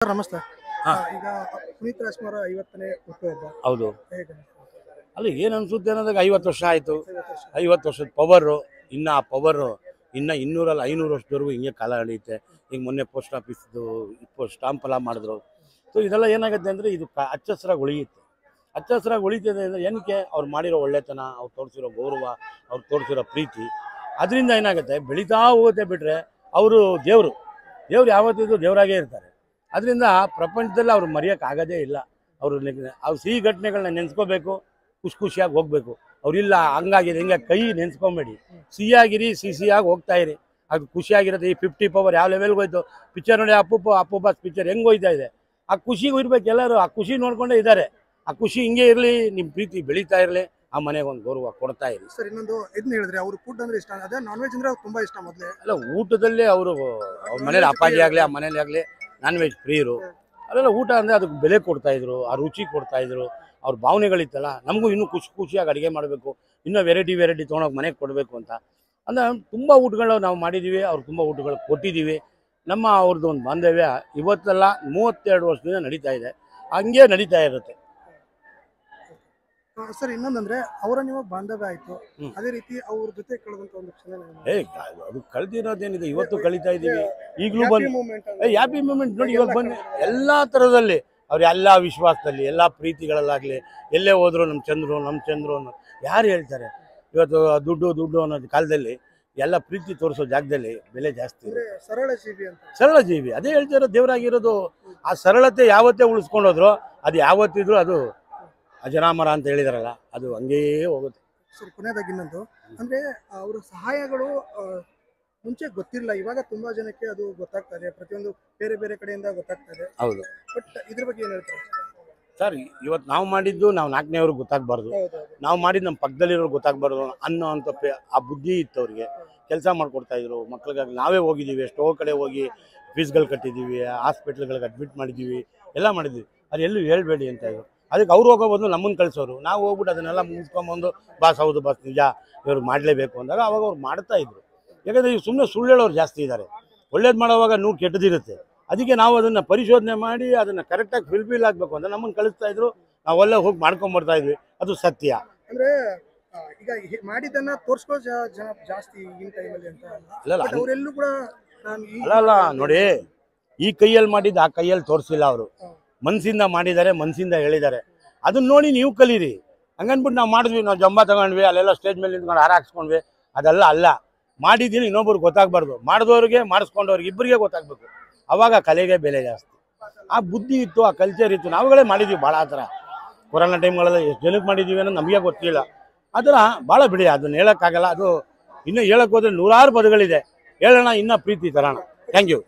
Sir ನಮಸ್ತೆ. ಹಾ. ಈಗ ಪುನೀತ್ ರಾಜ್ಕುಮಾರ್ 50ನೇ ಹುಟ್ಟುಹಬ್ಬ ಹೌದು. ಹೇಗೆ ಅಲ್ಲ ಏನು ಅನ್ಸುತ್ತೆ ಅನ್ನೋದಾಗ 50 ವರ್ಷ ಆಯಿತು. 50 ವರ್ಷ 50 ವರ್ಷದ ಪವರು ಇನ್ನು ಆ ಪವರು ಇನ್ನು 200 ಅಲ್ಲ 500 ವರ್ಷದವರೆಗೂ ಹಿಂಗೆ ಕಾಲ ನಡೆಯುತ್ತೆ. ಈಗ ಮೊನ್ನೆ ಪೋಸ್ಟ್ ಆಫೀಸ್ದು ಸ್ಟಾಂಪ್ ಎಲ್ಲ ಮಾಡಿದ್ರು. ಸೊ ಇದೆಲ್ಲ ಏನಾಗುತ್ತೆ ಅಂದರೆ ಇದು ಹಚ್ಚ ಹಸಿರಾಗಿ ಉಳಿಯುತ್ತೆ. ಹಚ್ಚ ಹಸಿರಾಗಿ ಉಳಿತಿದೆ ಅಂದರೆ ಏನಕ್ಕೆ ಅವ್ರು ಮಾಡಿರೋ ಒಳ್ಳೆತನ, ಅವ್ರು ತೋರಿಸಿರೋ ಗೌರವ, ಅವ್ರು ತೋರಿಸಿರೋ ಪ್ರೀತಿ, ಅದರಿಂದ ಏನಾಗುತ್ತೆ ಬೆಳೀತಾ ಹೋಗುತ್ತೆ. ಬಿಟ್ಟರೆ ಅವರು ದೇವರು ಯಾವತ್ತಿದ್ರು ದೇವರಾಗೇ ಇರ್ತಾರೆ. ಅದರಿಂದ ಪ್ರಪಂಚದಲ್ಲಿ ಅವ್ರು ಮರೆಯೋಕ್ಕಾಗೋದೇ ಇಲ್ಲ. ಅವ್ರು ಸಿಹಿ ಘಟನೆಗಳನ್ನ ನೆನೆಸ್ಕೋಬೇಕು, ಖುಷಿಯಾಗಿ ಹೋಗಬೇಕು. ಅವರಿಲ್ಲ ಹಂಗಾಗಿದೆ ಹಿಂಗೆ ಕೈ ನೆನೆಸ್ಕೊಂಬೇಡಿ, ಸಿಹಿಯಾಗಿರಿ, ಸಿಹಿಯಾಗಿ ಹೋಗ್ತಾ ಇರಿ, ಅದು ಖುಷಿಯಾಗಿರುತ್ತೆ. ಈ 50 ಪವರ್ ಯಾವ ಲೆವೆಲ್ಗೆ ಹೋಯ್ತು. ಪಿಕ್ಚರ್ ನೋಡಿ ಅಪ್ಪುಬ್ಬ ಪಿಕ್ಚರ್ ಹೆಂಗೆ ಹೋಯ್ತಾ ಇದೆ. ಆ ಖುಷಿಗೂ ಇರ್ಬೇಕು ಎಲ್ಲರೂ, ಆ ಖುಷಿ ನೋಡ್ಕೊಂಡೇ ಇದ್ದಾರೆ. ಆ ಖುಷಿ ಹಿಂಗೆ ಇರಲಿ, ನಿಮ್ಮ ಪ್ರೀತಿ ಬೆಳೀತಾ ಇರಲಿ, ಆ ಮನೆಗೆ ಒಂದು ಗೌರವ ಕೊಡ್ತಾ ಇರಿ. ಸರ್ ಇನ್ನೊಂದು ಇದನ್ನ ಹೇಳಿದ್ರೆ ಅವ್ರು ಫುಡ್ ಅಂದ್ರೆ ಇಷ್ಟ, ಅದೇ ನಾನ್ ವೆಜ್ ಅಂದ್ರೆ ತುಂಬಾ ಇಷ್ಟ ಮೊದಲೇ. ಅಲ್ಲ ಊಟದಲ್ಲೇ ಅವರು ಅವ್ರ ಮನೇಲಿ ಅಪ್ಪಾಜಿ ಆಗಲಿ ಆ ಮನೇಲಿ ಆಗಲಿ ನಾನ್ ವೆಜ್ ಪ್ರಿಯರು. ಅಲ್ಲೆಲ್ಲ ಊಟ ಅಂದರೆ ಅದಕ್ಕೆ ಬೆಲೆ ಕೊಡ್ತಾಯಿದ್ರು, ಆ ರುಚಿ ಕೊಡ್ತಾಯಿದ್ರು. ಅವ್ರ ಭಾವನೆಗಳಿತ್ತಲ್ಲ, ನಮಗೂ ಇನ್ನೂ ಖುಷಿಯಾಗಿ ಅಡುಗೆ ಮಾಡಬೇಕು, ಇನ್ನೂ ವೆರೈಟಿ ತೊಗೊಂಡೋಗಿ ಮನೆಗೆ ಕೊಡಬೇಕು ಅಂತ. ಅಂದರೆ ತುಂಬ ಊಟಗಳು ನಾವು ಮಾಡಿದ್ದೀವಿ, ಅವ್ರು ತುಂಬ ಊಟಗಳು ಕೊಟ್ಟಿದ್ದೀವಿ. ಅವ್ರದ್ದು ಒಂದು ಬಾಂಧವ್ಯ ಇವತ್ತೆಲ್ಲ 32 ವರ್ಷದಿಂದ ನಡೀತಾ ಇದೆ, ಹಂಗೆ ನಡೀತಾ ಇರುತ್ತೆ. ಸರ್ ಇನ್ನೊಂದಂದ್ರೆ ಅವರ ನಿಮ್ಮ ಬಾಂಧವ್ಯ ಆಯ್ತು, ಅದೇ ರೀತಿ ಅವ್ರ ಜೊತೆ ಕಳೆದಂತ ಒಂದು ಕ್ಷಣ ಅದು ಕಳೆದಿರೋದೇನಿದೆ, ಇವತ್ತು ಕಳೀತಾ ಇದ್ದೀವಿ. ಈಗಲೂ ಬಂದು ಹ್ಯಾಪಿ ಮೂಮೆಂಟ್ ನೋಡಿ, ಇವಾಗ ಬಂದು ಎಲ್ಲ ಥರದಲ್ಲಿ ಅವ್ರು ಎಲ್ಲ ವಿಶ್ವಾಸದಲ್ಲಿ ಎಲ್ಲ ಪ್ರೀತಿಗಳಲ್ಲಾಗಲಿ ಎಲ್ಲೇ ಹೋದ್ರು ನಮ್ಮ ಚಂದ್ರು ಅನ್ನೋ ಯಾರು ಹೇಳ್ತಾರೆ. ಇವತ್ತು ದುಡ್ಡು ಅನ್ನೋ ಕಾಲದಲ್ಲಿ ಎಲ್ಲ ಪ್ರೀತಿ ತೋರಿಸೋ ಜಾಗದಲ್ಲಿ ಬೆಲೆ ಜಾಸ್ತಿ ಇದೆ. ಸರಳ ಜೀವಿ ಅದೇ ಹೇಳ್ತಿರೋ ದೇವರಾಗಿರೋದು. ಆ ಸರಳತೆ ಯಾವತ್ತೇ ಉಳಿಸ್ಕೊಂಡೋದ್ರು, ಅದು ಯಾವತ್ತಿದ್ರು ಅದು ಅಜರಾಮರ ಅಂತ ಹೇಳಿದಾರಲ್ಲ, ಅದು ಹಂಗೇ ಹೋಗುತ್ತೆ. ಸರ್ ಕೊನೆಯದಾಗಿ ಇನ್ನೊಂದು ಅಂದ್ರೆ ಅವರ ಸಹಾಯಗಳು ಮುಂಚೆ ಗೊತ್ತಿರಲಿಲ್ಲ, ಇವಾಗ ತುಂಬಾ ಜನಕ್ಕೆ ಅದು ಗೊತ್ತಾಗ್ತಾ ಇದೆ, ಪ್ರತಿಯೊಂದು ಬೇರೆ ಕಡೆಯಿಂದ ಗೊತ್ತಾಗ್ತಾ ಇದೆ. ಹೌದು. ಬಟ್ ಇದ್ರ ಬಗ್ಗೆ ಏನು ಹೇಳ್ತಾರೆ ಸರ್? ಇವತ್ತು ನಾವು ಮಾಡಿದ್ದು ನಾವು 4ನೇವ್ರಿಗೆ ಗೊತ್ತಾಗಬಾರ್ದು, ನಾವು ಮಾಡಿದ್ದು ನಮ್ಮ ಪಕ್ಕದಲ್ಲಿರೋರು ಗೊತ್ತಾಗಬಾರ್ದು ಅನ್ನೋ ಅಂತ ಆ ಬುದ್ಧಿ ಇತ್ತು ಅವ್ರಿಗೆ. ಕೆಲಸ ಮಾಡಿಕೊಡ್ತಾಯಿದ್ರು ಮಕ್ಳಿಗಾಗಿ. ನಾವೇ ಹೋಗಿದ್ದೀವಿ, ಎಷ್ಟೋ ಕಡೆ ಹೋಗಿ ಫೀಸ್ಗಳು ಕಟ್ಟಿದ್ದೀವಿ, ಹಾಸ್ಪಿಟ್ಲ್ಗಳಿಗೆ ಅಡ್ಮಿಟ್ ಮಾಡಿದ್ದೀವಿ, ಎಲ್ಲ ಮಾಡಿದ್ವಿ. ಅದು ಎಲ್ಲೂ ಹೇಳ್ಬೇಡಿ ಅಂತ ಇದ್ರು. ಅದಕ್ಕೆ ಅವ್ರು ಹೋಗೋ ಬಂದು ನಮ್ಮನ್ನು ಕಳಿಸೋರು, ನಾವು ಹೋಗ್ಬಿಟ್ಟು ಅದನ್ನೆಲ್ಲ ಮುಗಿಸ್ಕೊಂಬಂದು ಹೌದು ಬಾಸ್ ನಿಜ ಇವ್ರು ಮಾಡಲೇಬೇಕು ಅಂದಾಗ ಅವಾಗ ಅವ್ರು ಮಾಡ್ತಾಯಿದ್ರು. ಯಾಕಂದರೆ ಈಗ ಸುಮ್ಮನೆ ಸುಳ್ಳು ಹೇಳೋರು ಜಾಸ್ತಿ ಇದ್ದಾರೆ. ಒಳ್ಳೇದು ಮಾಡೋವಾಗ ಕೆಟ್ಟದಿರುತ್ತೆ. ಅದಕ್ಕೆ ನಾವು ಅದನ್ನು ಪರಿಶೋಧನೆ ಮಾಡಿ ಅದನ್ನು ಕರೆಕ್ಟಾಗಿ ಫಿಲ್ ಆಗಬೇಕು ಅಂತ ನಮ್ಮನ್ನು ಕಳಿಸ್ತಾಯಿದ್ರು. ನಾವೆಲ್ಲ ಹೋಗಿ ಮಾಡ್ಕೊಂಬರ್ತಾಯಿದ್ವಿ, ಅದು ಸತ್ಯ. ಅಂದರೆ ಈಗ ಮಾಡಿದ್ದನ್ನು ತೋರಿಸ್ಕೋ ಜಾಸ್ತಿ ಈಗಿನ ಟೈಮಲ್ಲಿ ಅಂತ ಅವರೆಲ್ಲೂ ಕೂಡ ಅಲ್ಲ ನೋಡಿ, ಈ ಕೈಯಲ್ಲಿ ಮಾಡಿದ್ದು ಆ ಕೈಯಲ್ಲಿ ತೋರಿಸಿಲ್ಲ. ಅವರು ಮನಸ್ಸಿಂದ ಮಾಡಿದ್ದಾರೆ, ಮನಸ್ಸಿಂದ ಹೇಳಿದ್ದಾರೆ. ಅದನ್ನ ನೋಡಿ ನೀವು ಕಲೀರಿ. ಹಂಗನ್ಬಿಟ್ಟು ನಾವು ಮಾಡಿದ್ವಿ, ನಾವು ಜಂಬ ತಗೊಂಡ್ವಿ, ಅಲ್ಲೆಲ್ಲ ಸ್ಟೇಜ್ ಮೇಲೆ ನಿಂತ್ಕೊಂಡು ಹಾರ ಹಾಕ್ಸ್ಕೊಂಡ್ವಿ, ಅದೆಲ್ಲ ಅಲ್ಲ. ಮಾಡಿದ್ದೀನಿ ಇನ್ನೊಬ್ರಿಗೆ ಗೊತ್ತಾಗಬಾರ್ದು, ಮಾಡಿದವ್ರಿಗೆ ಮಾಡಿಸ್ಕೊಂಡವ್ರಿಗೆ ಇಬ್ಬರಿಗೆ ಗೊತ್ತಾಗಬೇಕು. ಆವಾಗ ಕಲೆಗೆ ಬೆಲೆ ಜಾಸ್ತಿ. ಆ ಬುದ್ಧಿ ಇತ್ತು, ಆ ಕಲ್ಚರ್ ಇತ್ತು. ನಾವುಗಳೇ ಮಾಡಿದ್ವಿ ಭಾಳ. ಆ ಥರ ಕೊರೋನಾ ಟೈಮ್ಗಳಲ್ಲಿ ಎಷ್ಟು ಜನಕ್ಕೆ ಮಾಡಿದ್ದೀವಿ ಅನ್ನೋದು ನಮಗೆ ಗೊತ್ತಿಲ್ಲ. ಆ ಥರ ಭಾಳ ಬಿಡಿ, ಅದನ್ನ ಹೇಳೋಕ್ಕಾಗಲ್ಲ. ಅದು ಇನ್ನೂ ಹೇಳೋಕ್ಕೆ ಹೋದರೆ 100 ಪದಗಳಿದೆ, ಹೇಳೋಣ ಇನ್ನೂ ಪ್ರೀತಿ ತರೋಣ. Thank you.